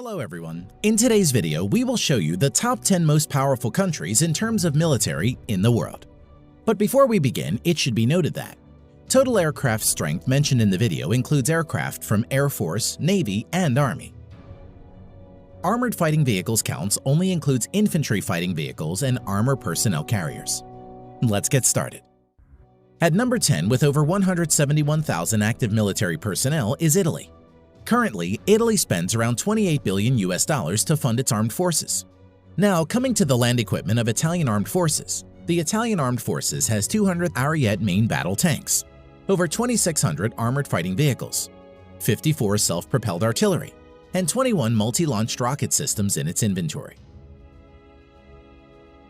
Hello everyone. In today's video, we will show you the top 10 most powerful countries in terms of military in the world. But before we begin, it should be noted that total aircraft strength mentioned in the video includes aircraft from Air Force, Navy, and Army. Armored fighting vehicles counts only includes infantry fighting vehicles and armor personnel carriers. Let's get started. At number 10 with over 171,000 active military personnel is Italy. Currently, Italy spends around $28 billion to fund its armed forces. Now, coming to the land equipment of Italian armed forces, the Italian armed forces has 200 Ariete main battle tanks, over 2,600 armored fighting vehicles, 54 self-propelled artillery, and 21 multi-launched rocket systems in its inventory.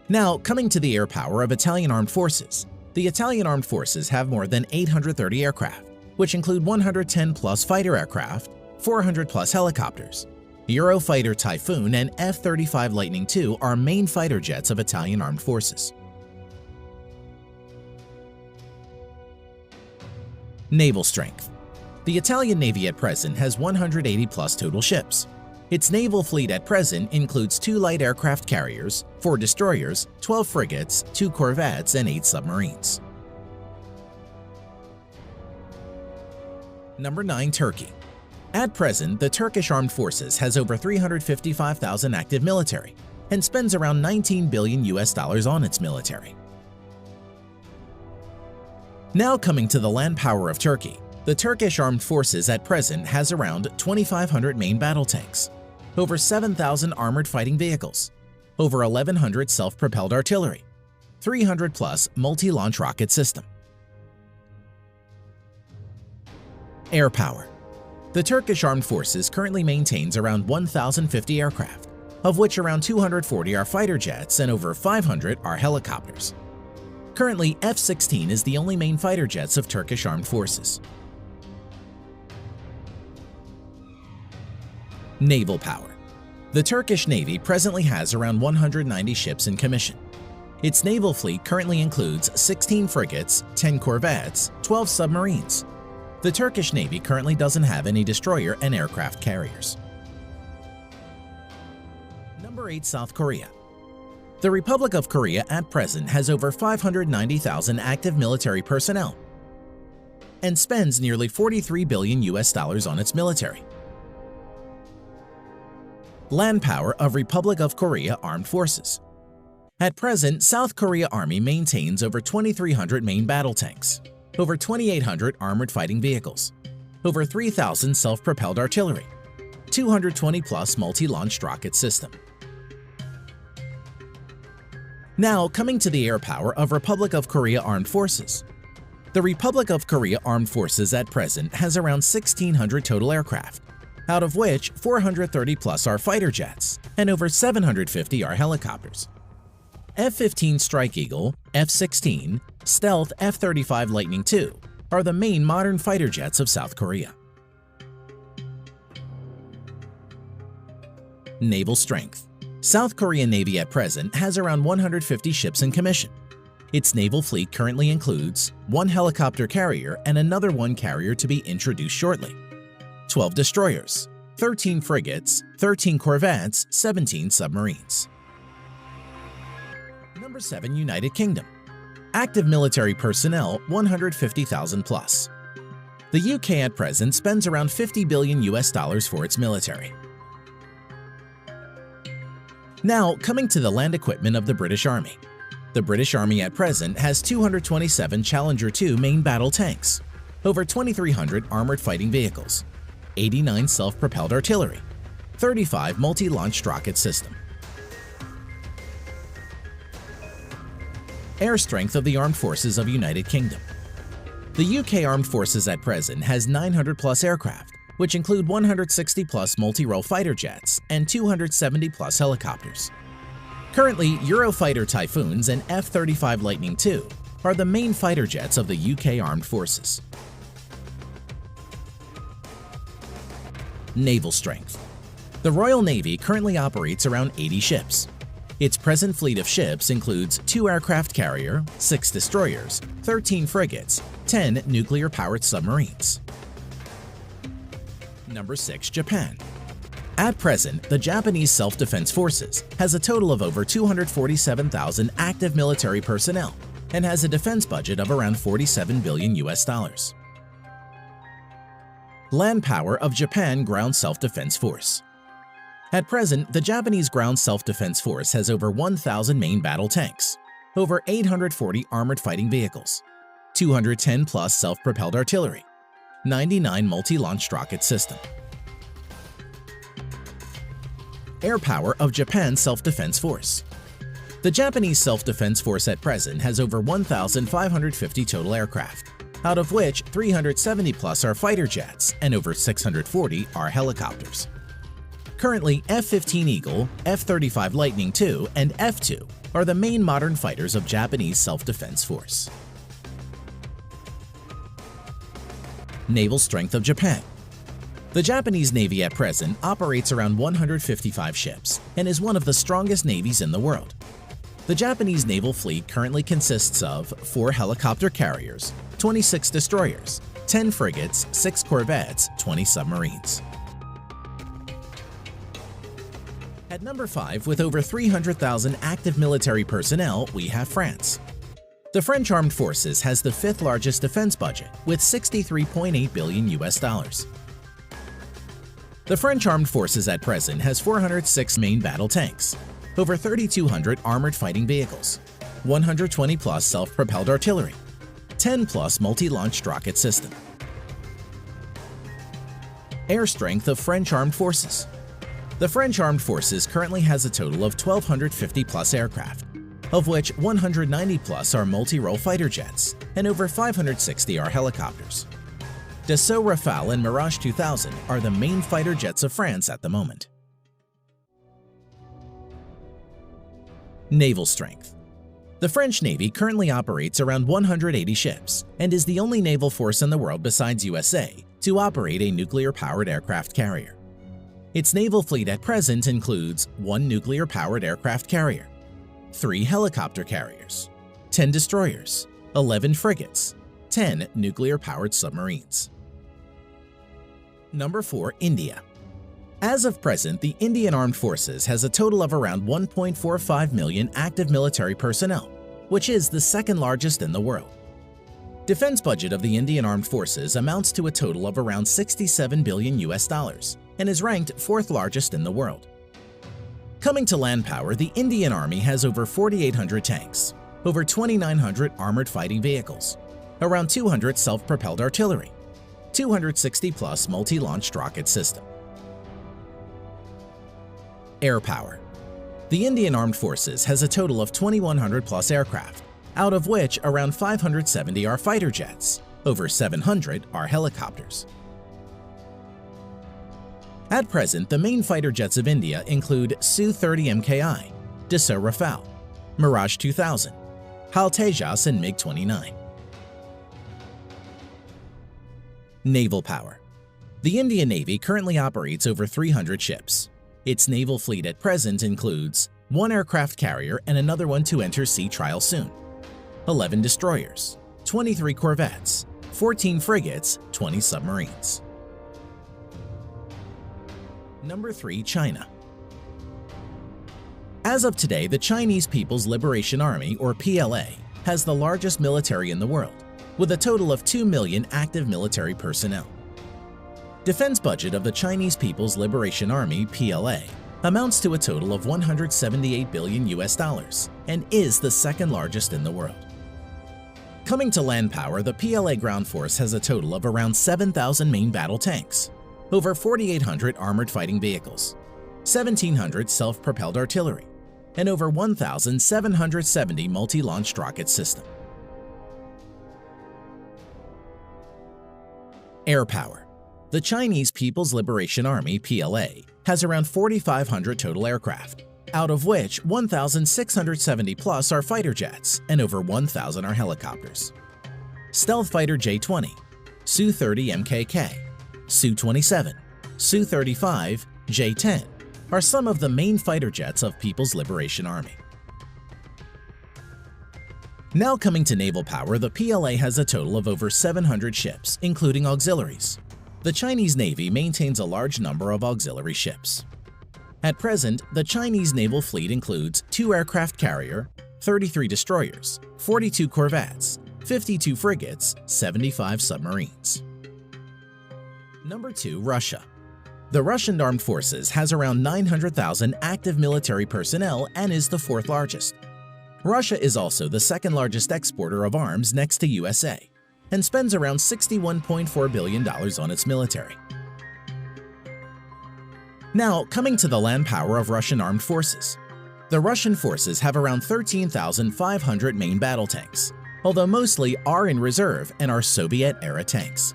Now, coming to the air power of Italian armed forces, the Italian armed forces have more than 830 aircraft, which include 110-plus fighter aircraft, 400-plus helicopters. Eurofighter Typhoon and F-35 Lightning II are main fighter jets of Italian armed forces. Naval strength. The Italian Navy at present has 180-plus total ships. Its naval fleet at present includes 2 light aircraft carriers, 4 destroyers, 12 frigates, 2 corvettes, and 8 submarines. Number 9. Turkey. At present, the Turkish Armed Forces has over 355,000 active military and spends around $19 billion on its military. Now coming to the land power of Turkey, the Turkish Armed Forces at present has around 2,500 main battle tanks, over 7,000 armored fighting vehicles, over 1,100 self-propelled artillery, 300-plus multi-launch rocket system. Air power. The Turkish Armed Forces currently maintains around 1,050 aircraft, of which around 240 are fighter jets and over 500 are helicopters. Currently, F-16 is the only main fighter jets of Turkish Armed Forces. Naval power. The Turkish Navy presently has around 190 ships in commission. Its naval fleet currently includes 16 frigates, 10 corvettes, 12 submarines. The Turkish Navy currently doesn't have any destroyer and aircraft carriers. Number 8. South Korea. The Republic of Korea at present has over 590,000 active military personnel and spends nearly $43 billion on its military. Land power of Republic of Korea Armed Forces. At present, South Korea Army maintains over 2,300 main battle tanks, over 2,800 armored fighting vehicles, over 3,000 self-propelled artillery, 220-plus multi-launched rocket system. Now, coming to the air power of Republic of Korea Armed Forces. The Republic of Korea Armed Forces at present has around 1,600 total aircraft, out of which 430-plus are fighter jets and over 750 are helicopters. F-15 Strike Eagle, F-16, Stealth F-35 Lightning II are the main modern fighter jets of South Korea. Naval strength. South Korean Navy at present has around 150 ships in commission. Its naval fleet currently includes 1 helicopter carrier and another 1 carrier to be introduced shortly, 12 destroyers, 13 frigates, 13 corvettes, 17 submarines. Number 7. United Kingdom. Active military personnel 150,000 plus. The UK at present spends around $50 billion for its military. Now, coming to the land equipment of the British Army. The British Army at present has 227 Challenger 2 main battle tanks, over 2,300 armored fighting vehicles, 89 self-propelled artillery, 35 multi-launched rocket system. Air strength of the Armed Forces of United Kingdom. The UK Armed Forces at present has 900-plus aircraft, which include 160-plus multi-role fighter jets and 270-plus helicopters. Currently, Eurofighter Typhoons and F-35 Lightning II are the main fighter jets of the UK Armed Forces. Naval strength. The Royal Navy currently operates around 80 ships. Its present fleet of ships includes 2 aircraft carrier, 6 destroyers, 13 frigates, 10 nuclear-powered submarines. Number 6. Japan. At present, the Japanese Self-Defense Forces has a total of over 247,000 active military personnel and has a defense budget of around $47 billion. Land power of Japan Ground Self-Defense Force. At present, the Japanese Ground Self-Defense Force has over 1,000 main battle tanks, over 840 armored fighting vehicles, 210 plus self-propelled artillery, 99 multi-launched rocket system. Air power of Japan Self-Defense Force. The Japanese Self-Defense Force at present has over 1,550 total aircraft, out of which 370 plus are fighter jets and over 640 are helicopters. Currently, F-15 Eagle, F-35 Lightning II, and F-2 are the main modern fighters of Japanese Self-Defense Force. Naval strength of Japan. The Japanese Navy at present operates around 155 ships and is one of the strongest navies in the world. The Japanese naval fleet currently consists of 4 helicopter carriers, 26 destroyers, 10 frigates, 6 corvettes, 20 submarines. At number 5, with over 300,000 active military personnel, we have France. The French Armed Forces has the 5th largest defense budget with $63.8 billion. The French Armed Forces at present has 406 main battle tanks, over 3,200 armored fighting vehicles, 120 plus self-propelled artillery, 10 plus multi-launched rocket system. Air strength of French Armed Forces. The French Armed Forces currently has a total of 1,250 plus aircraft, of which 190 plus are multi-role fighter jets and over 560 are helicopters. Dassault Rafale and Mirage 2000 are the main fighter jets of France at the moment. Naval strength. The French Navy currently operates around 180 ships and is the only naval force in the world besides USA to operate a nuclear-powered aircraft carrier. Its naval fleet at present includes 1 nuclear-powered aircraft carrier, 3 helicopter carriers, 10 destroyers, 11 frigates, 10 nuclear-powered submarines. Number 4. India. As of present, the Indian Armed Forces has a total of around 1.45 million active military personnel, which is the 2nd largest in the world. Defense budget of the Indian Armed Forces amounts to a total of around $67 billion and is ranked 4th largest in the world. Coming to land power, the Indian Army has over 4,800 tanks, over 2,900 armored fighting vehicles, around 200 self-propelled artillery, 260 plus multi-launched rocket system. Air power. The Indian Armed Forces has a total of 2,100 plus aircraft, out of which around 570 are fighter jets, over 700 are helicopters. At present, the main fighter jets of India include Su-30 MKI, Dassault Rafale, Mirage 2000, HAL Tejas and MiG-29. Naval power. The Indian Navy currently operates over 300 ships. Its naval fleet at present includes 1 aircraft carrier and another one to enter sea trial soon, 11 destroyers, 23 corvettes, 14 frigates, 20 submarines. Number 3. China. As of today, the Chinese People's Liberation Army, or PLA, has the largest military in the world, with a total of 2 million active military personnel. Defense budget of the Chinese People's Liberation Army, PLA, amounts to a total of $178 billion and is the 2nd largest in the world. Coming to land power, the PLA ground force has a total of around 7,000 main battle tanks, over 4,800 armored fighting vehicles, 1,700 self-propelled artillery, and over 1,770 multi-launched rocket system. Air power. The Chinese People's Liberation Army, PLA, has around 4,500 total aircraft, out of which 1,670 plus are fighter jets and over 1,000 are helicopters. Stealth fighter J-20, Su-30 MKK, Su-27, Su-35, J-10 are some of the main fighter jets of People's Liberation Army. Now coming to naval power, the PLA has a total of over 700 ships, including auxiliaries. The Chinese Navy maintains a large number of auxiliary ships. At present, the Chinese naval fleet includes 2 aircraft carrier, 33 destroyers, 42 corvettes, 52 frigates, 75 submarines. Number 2. Russia. The Russian Armed Forces has around 900,000 active military personnel and is the 4th largest. Russia is also the 2nd largest exporter of arms next to USA and spends around $61.4 billion on its military. Now, coming to the land power of Russian armed forces. The Russian forces have around 13,500 main battle tanks, although mostly are in reserve and are Soviet-era tanks.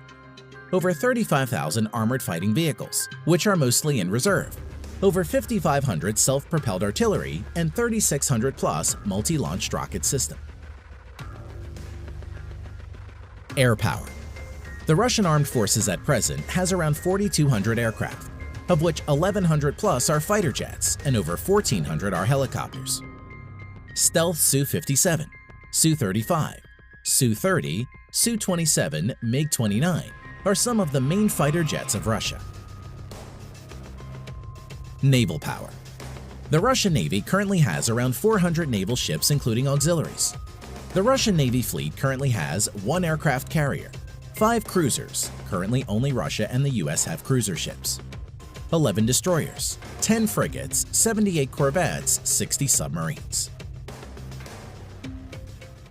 Over 35,000 armored fighting vehicles, which are mostly in reserve, over 5,500 self-propelled artillery, and 3,600-plus multi-launched rocket system. Air power. The Russian armed forces at present has around 4,200 aircraft, of which 1,100-plus are fighter jets and over 1,400 are helicopters. Stealth Su-57, Su-35, Su-30, Su-27, MiG-29 are some of the main fighter jets of Russia. Naval power. The Russian Navy currently has around 400 naval ships including auxiliaries. The Russian Navy fleet currently has 1 aircraft carrier, 5 cruisers, currently only Russia and the US have cruiser ships, 11 destroyers, 10 frigates, 78 corvettes, 60 submarines.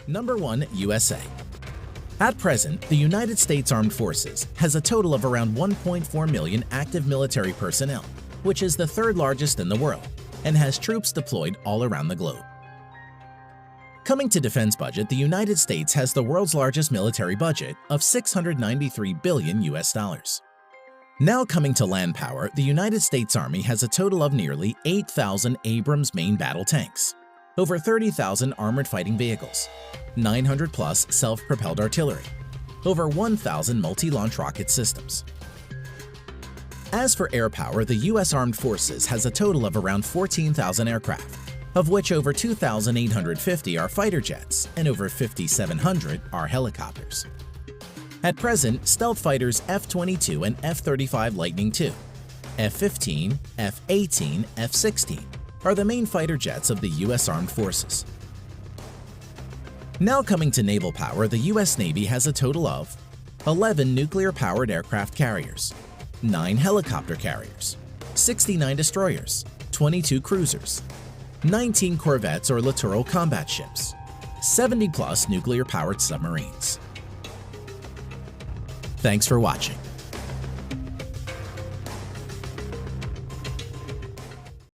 Number 1. USA. At present, the United States Armed Forces has a total of around 1.4 million active military personnel, which is the 3rd largest in the world, and has troops deployed all around the globe. Coming to defense budget, the United States has the world's largest military budget of $693 billion US. Now coming to land power, the United States Army has a total of nearly 8,000 Abrams main battle tanks, over 30,000 armored fighting vehicles, 900-plus self-propelled artillery, over 1,000 multi-launch rocket systems. As for air power, the U.S. Armed Forces has a total of around 14,000 aircraft, of which over 2,850 are fighter jets and over 5,700 are helicopters. At present, stealth fighters F-22 and F-35 Lightning II, F-15, F-18, F-16 are the main fighter jets of the U.S. Armed Forces. Now coming to naval power, the U.S. Navy has a total of 11 nuclear-powered aircraft carriers, 9 helicopter carriers, 69 destroyers, 22 cruisers, 19 corvettes or littoral combat ships, 70-plus nuclear-powered submarines. Thanks for watching.